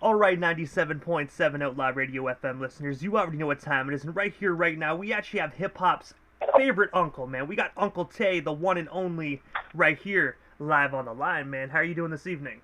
All right, 97.7 Outlaw Radio FM listeners, you already know what time it is, and right here, right now, we actually have hip-hop's favorite uncle, man. We got Uncle Taee, the one and only, right here, live on the line, man. How are you doing this evening?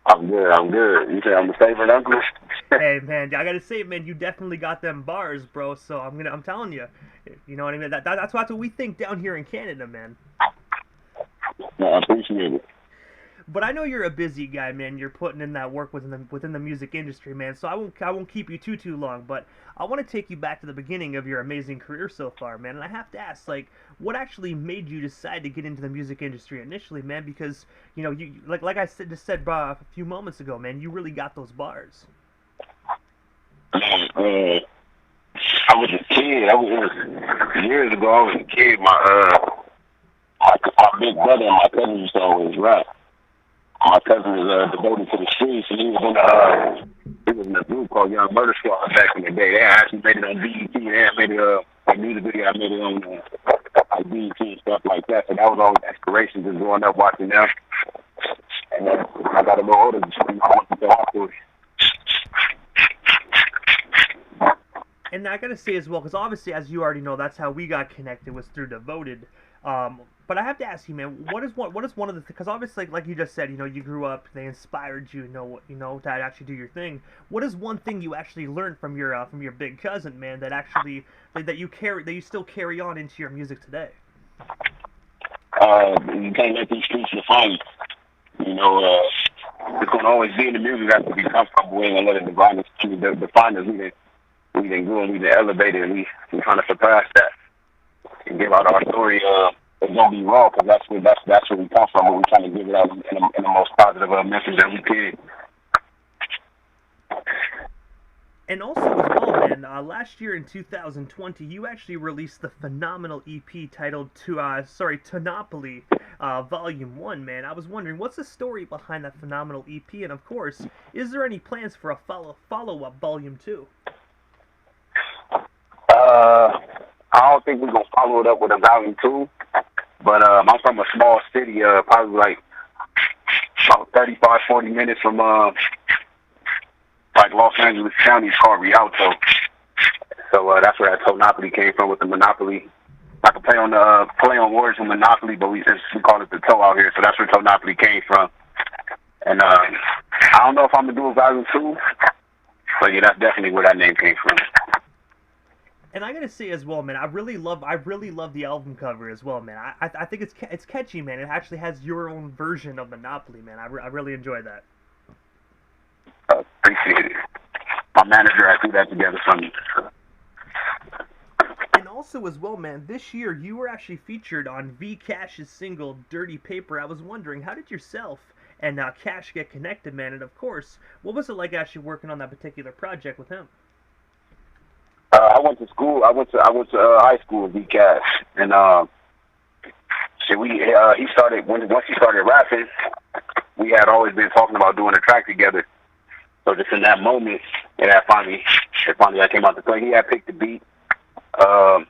I'm good. You say I'm the favorite uncle? Hey, man, I gotta say, man, you definitely got them bars, bro, so I'm telling you, you know what I mean? That's what we think down here in Canada, man. No, I appreciate it. But I know you're a busy guy, man. You're putting in that work within the music industry, man. So I won't keep you too long. But I want to take you back to the beginning of your amazing career so far, man. And I have to ask, like, what actually made you decide to get into the music industry initially, man? Because you like I just said a few moments ago, man. You really got those bars. I was a kid. Years ago. I was a kid. My big brother and my cousin used to always rap. My cousin was devoted to the streets, and he was in a group called Young Murder Squad back in the day. They actually made it on BET. They had made it a music video. I made it on like BET and stuff like that. So that was always inspiration just growing up watching them. And when I got a little older, I wanted to go off to it. And I gotta say as well, because obviously, as you already know, that's how we got connected, was through Devoted. But I have to ask you, man, what is one of the, because obviously, like you just said, you grew up, they inspired you, to actually do your thing. What is one thing you actually learned from your big cousin, man, that you still carry on into your music today? You can't let these streets define you. It's gonna always be in the music. Has to be comfortable. We ain't gonna let it define us. We didn't grow and we didn't elevate it, and we trying to surpass that and give out our story. It's gonna be raw because that's where we come from. But we're trying to give it out in the most positive message that we can. And also as well, man, last year in 2020, you actually released the phenomenal EP titled Tonopoly, Volume 1, man. I was wondering, what's the story behind that phenomenal EP? And of course, is there any plans for a follow-up Volume 2? I don't think we're gonna follow it up with a Volume 2. But I'm from a small city, probably like about 35, 40 minutes from like Los Angeles County. It's called Rialto. So that's where that Tonopoly came from, with the Monopoly. I can play on words with Monopoly, but we call it the toe out here. So that's where Tonopoly came from. And I don't know if I'm gonna do a Volume 2, but yeah, that's definitely where that name came from. And I gotta say as well, man, I really love the album cover as well, man. I think it's catchy, man. It actually has your own version of Monopoly, man. I really enjoy that. Appreciate it. My manager had to do that together for me. And also as well, man, this year you were actually featured on V Cash's single "Dirty Paper." I was wondering, how did yourself and Cash get connected, man? And of course, what was it like actually working on that particular project with him? I went to school. I went to high school with V-Cash, and he started once he started rapping. We had always been talking about doing a track together. So just in that moment, that finally I came out to play. He had picked the beat, and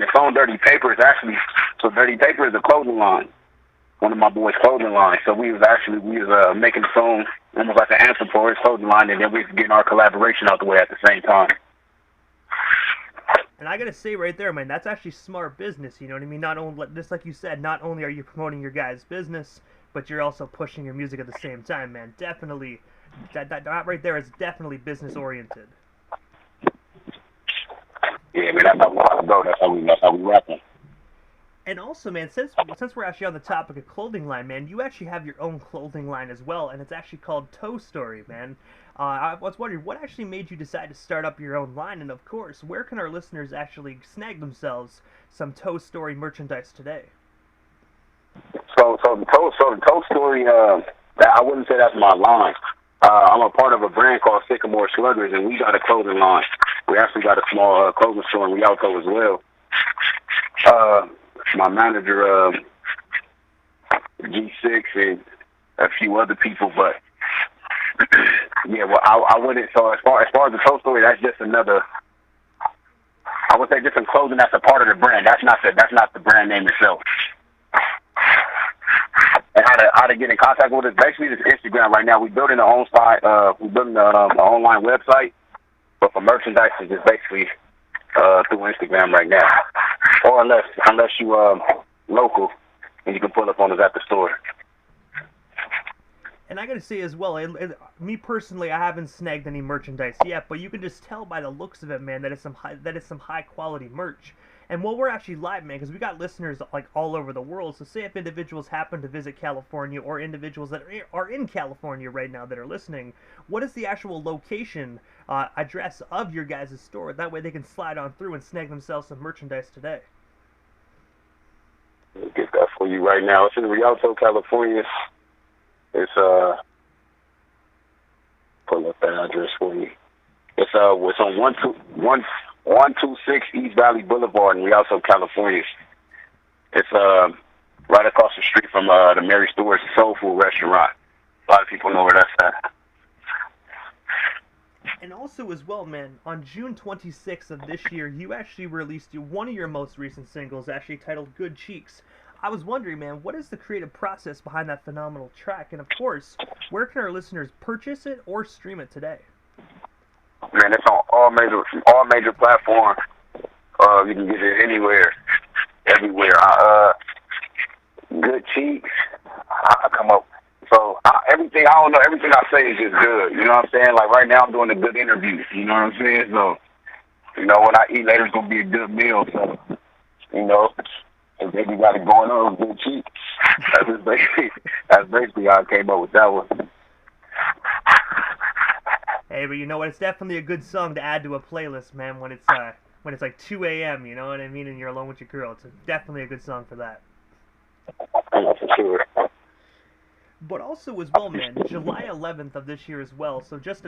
the song "Dirty Paper" is actually Dirty Paper is a clothing line, one of my boys' clothing lines. So we was making the song almost like an anthem for his clothing line, and then we was getting our collaboration out the way at the same time. And I gotta say right there, man, that's actually smart business, you know what I mean? Not only, just like you said, not only are you promoting your guys' business, but you're also pushing your music at the same time, man. Definitely, that right there is definitely business-oriented. Yeah, man, that's how we want to go. That's how we rapping. And also, man, since we're actually on the topic of clothing line, man, you actually have your own clothing line as well, and it's actually called Toe Story, man. I was wondering, what actually made you decide to start up your own line? And of course, where can our listeners actually snag themselves some Toe Story merchandise today? So the Toe Story, I wouldn't say that's my line. I'm a part of a brand called Sycamore Sluggers, and we got a clothing line. We actually got a small clothing store in Rialto as well. My manager, G6, and a few other people, but yeah, well, I wouldn't. So as far as the Toe Story, that's just another. I would say different clothing that's a part of the brand. That's not the brand name itself. And how to get in contact with us. Basically, it's Instagram right now. We're building our own site. We're building an online website, but for merchandise, it's just basically through Instagram right now. Or unless you local, and you can pull up on us at the store. And I gotta say as well, me personally, I haven't snagged any merchandise yet, but you can just tell by the looks of it, man, that it's some high quality merch. And while we're actually live, man, because we got listeners like all over the world, so say if individuals happen to visit California or individuals that are in California right now that are listening, what is the actual location, address of your guys' store? That way they can slide on through and snag themselves some merchandise today. I'll get that for you right now. It's in Rialto, California. It's pull up that address for you. It's on 126 East Valley Boulevard in Rialto, California. It's right across the street from the Mary Stewart's Soul Food Restaurant. A lot of people know where that's at. And also as well, man, on June 26th of this year, you actually released one of your most recent singles, actually titled Good Cheeks. I was wondering, man, what is the creative process behind that phenomenal track? And of course, where can our listeners purchase it or stream it today? Man, it's on all major platforms. You can get it anywhere, everywhere. Good Cheeks. I come up. So everything I say is just good. You know what I'm saying? Like right now, I'm doing a good interview. You know what I'm saying? So, you know, what I eat later is gonna be a good meal. So, you know, if they got it going on, Good Cheeks. That's basically how I came up with that one. Hey, but you know what? It's definitely a good song to add to a playlist, man. When it's like 2 a.m., you know what I mean, and you're alone with your girl. It's definitely a good song for that. Yeah, for sure. But also as well, man, July 11th of this year as well. So just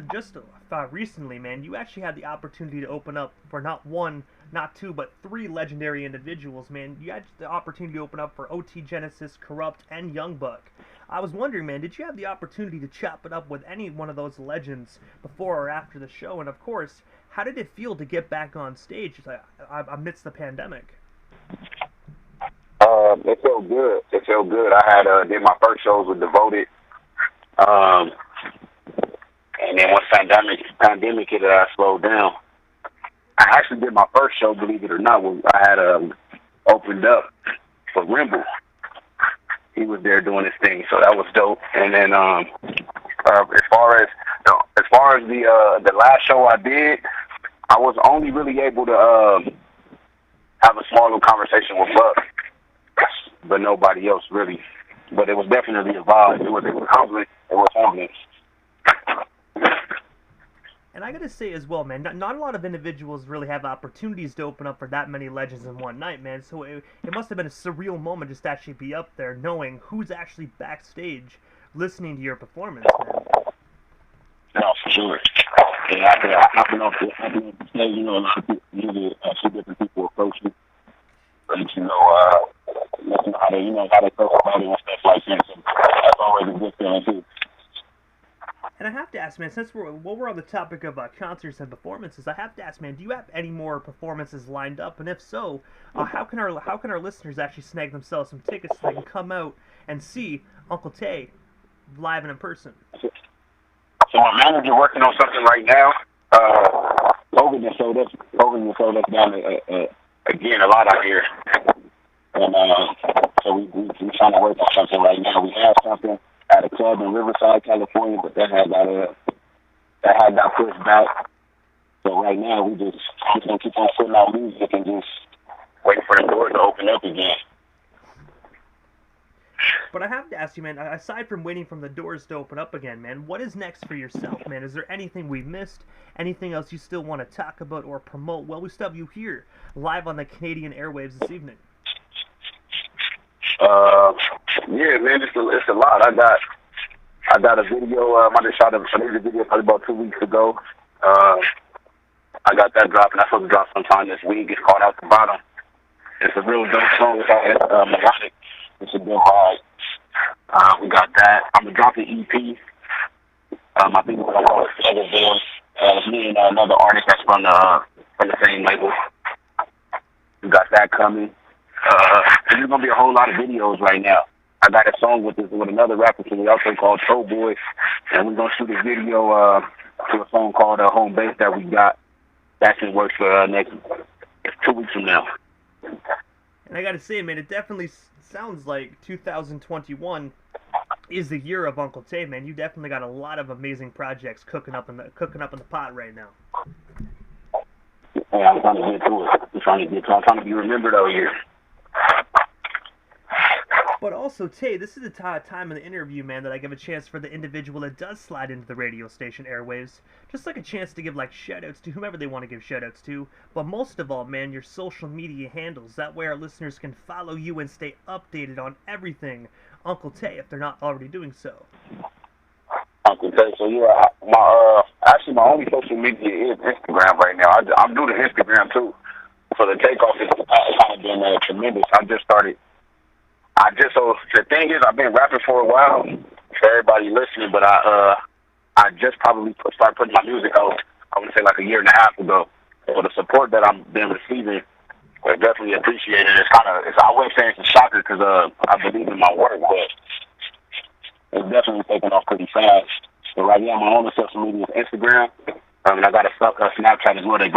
recently, man, you actually had the opportunity to open up for not one, not two, but three legendary individuals, man. You had the opportunity to open up for OT Genesis, Corrupt, and Young Buck. I was wondering, man, did you have the opportunity to chop it up with any one of those legends before or after the show? And of course, how did it feel to get back on stage amidst the pandemic? It felt good. It felt good. I had did my first shows with Devoted, and then once pandemic hit, I slowed down. I actually did my first show, believe it or not, when I had opened up for Rimble. He was there doing his thing, so that was dope. And then as far as the last show I did, I was only really able to have a small little conversation with Buck, but nobody else really. But it was definitely a vibe. It was humbling. It was humbling. And I gotta say as well, man, not a lot of individuals really have opportunities to open up for that many legends in one night, man. So it must have been a surreal moment just to actually be up there knowing who's actually backstage listening to your performance, man. No, for sure. Yeah, I've been off the stage, you know, a lot of people, usually two different people approach me. But, you know, how they talk about it and stuff like that. So that's always a good feeling, too. And I have to ask, man, since we're on the topic of concerts and performances, I have to ask, man, do you have any more performances lined up? And if so, how can our listeners actually snag themselves some tickets so they can come out and see Uncle Taee live and in person? So my manager working on something right now. COVID has showed us down again a lot out here, and so we're trying to work on something right now. We have something at a club in Riverside, California, but that had got pushed back. So right now we're just gonna keep on putting out music and just waiting for the doors to open up again. But I have to ask you, man, aside from waiting for the doors to open up again, man, what is next for yourself, man? Is there anything we missed? Anything else you still want to talk about or promote? Well, we still have you here, live on the Canadian airwaves this evening. Yeah, man, it's a lot. I got a video. I just shot a video probably about 2 weeks ago. I got that dropping. That's supposed to drop sometime this week. It's called Out the Bottom. It's a real dope song. It's melodic. It's a good vibe. We got that. I'm gonna drop the EP. I think we're gonna call it Other Voice. It's me and another artist that's from the same label. We got that coming. There's gonna be a whole lot of videos right now. I got a song with another rapper from the also called Toe Boy, and we're gonna shoot a video to a song called Home Base that we got. That's in works for next 2 weeks from now. And I gotta say, man, it definitely sounds like 2021 is the year of Uncle Taee, man. You definitely got a lot of amazing projects cooking up in the pot right now. Yeah, I'm trying to get to it. I'm trying to be remembered out here. But also, Taee, this is the time in the interview, man, that I give a chance for the individual that does slide into the radio station airwaves, just like a chance to give, like, shout-outs to whomever they want to give shout-outs to, but most of all, man, your social media handles. That way our listeners can follow you and stay updated on everything Uncle Taee, if they're not already doing so. Uncle Taee, so yeah, my only social media is Instagram right now. I'm new to Instagram, too. For the takeoff, it's kind of been tremendous. So the thing is, I've been rapping for a while for everybody listening, but I just probably started putting my music out, I would say like a year and a half ago. So the support that I've been receiving, I definitely appreciate it. I wouldn't say it's a shocker because I believe in my work, but it's definitely taking off pretty fast. So right now, my only social media is Instagram. And I got a Snapchat as well. It's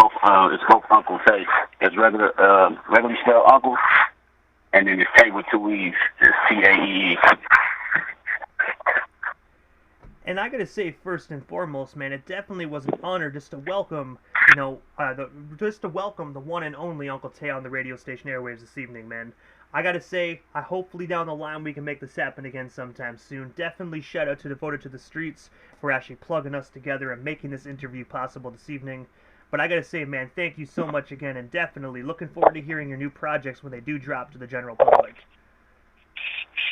both Uncle Taee. It's regularly spelled Uncle. And then it's Taee with 2 E's. It's Taee. And I gotta say, first and foremost, man, it definitely was an honor just to welcome, the one and only Uncle Taee on the radio station airwaves this evening, man. I gotta say, hopefully down the line we can make this happen again sometime soon. Definitely shout out to Devoted to the Streets for actually plugging us together and making this interview possible this evening. But I gotta say, man, thank you so much again, and definitely looking forward to hearing your new projects when they do drop to the general public.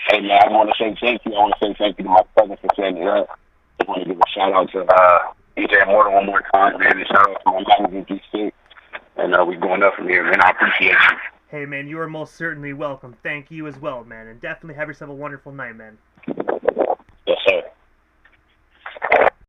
Hey, man, I want to say thank you. I want to say thank you to my cousin for setting it up. I want to give a shout out to DJ Morton one more time, man, and shout out to my manager, G6. And we're going up from here, man. I appreciate you. Hey, man, you are most certainly welcome. Thank you as well, man, and definitely have yourself a wonderful night, man.